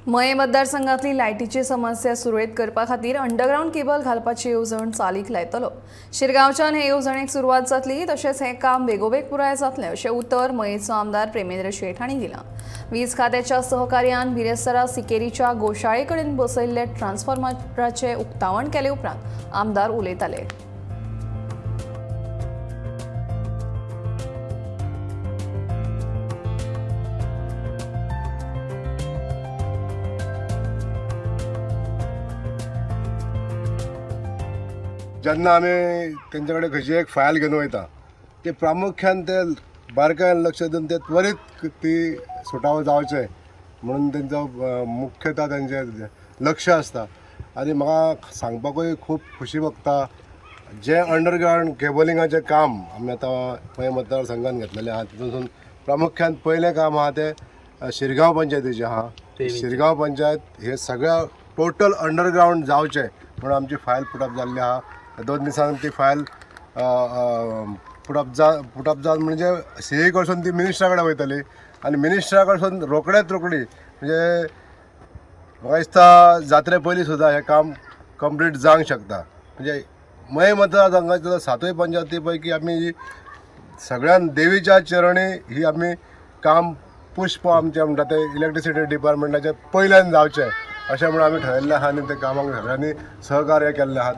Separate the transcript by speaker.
Speaker 1: मये मतदारसंघातली लायटीची समस्या सुरळीत करपा खातीर अंडरग्राउंड केबल घालपाची येवजण चालीक लायतलो। शिरगांवच्यान हे येवजणेक सुरवात जातली, तशेंच हें काम बेगोबेग पुराय जातलें अशें उतर मयेचो आमदार प्रेमेंद्र शेट हांणी दिलां। वीज खात्याच्या सहकार्यान बिरेस्तारा सिकेरीच्या गोशाळे कडेन बसयल्ले ट्रान्सफॉर्मराचें उक्तावण केले उपरांत आमदार उलयताले।
Speaker 2: जेन्ना आमी तेंचे कडेन खंयची एक फायल घेवन वयता ते प्रामुख्यान ते बारकायेन लक्ष दिवन ते त्वरीत ती सुटावो जावचें म्हणून तेंचो मुख्यतः तेंचें लक्ष आसता। आनी म्हाका सांगपाकूय खूब खुशी भोगता जे अंडरग्राउंड केबलिंगाचें काम आमी आतां मये मतदारसंघान घेतलेलें आहा तितून प्रामुख्यान पयलें काम आहा तें शिरगांव पंचायतीचें आहा। शिरगांव पंचायत हे सगळ्या टोटल अंडरग्राउंड जावचें म्हणून आमची फायल पुटअप जाल्ली आहा। 2 दिसांनी ती फायल पुटअप जावन म्हणजे सीए कडसून ती मिनिस्टरा कडेन वयतली आनी मिनिस्टरा कडसून रोखडी म्हणजे म्हाका दिसता जात्रे पयलीं सुद्दां हें काम कंप्लीट जावंक शकता। म्हणजे मये मतदारसंघाच्या 7 पंचायती पैकी आमी सगळ्यान देवीच्या चरणी ही आमी काम पुष्प आमचें म्हणटा तें इलेक्ट्रिसिटी डिपार्टमेंटाचें पयल्यान जावचें अशें म्हणून आमी ठरयल्लें आहा आनी त्या कामाक सगळ्यांनी सहकार्य केल्लें आहा।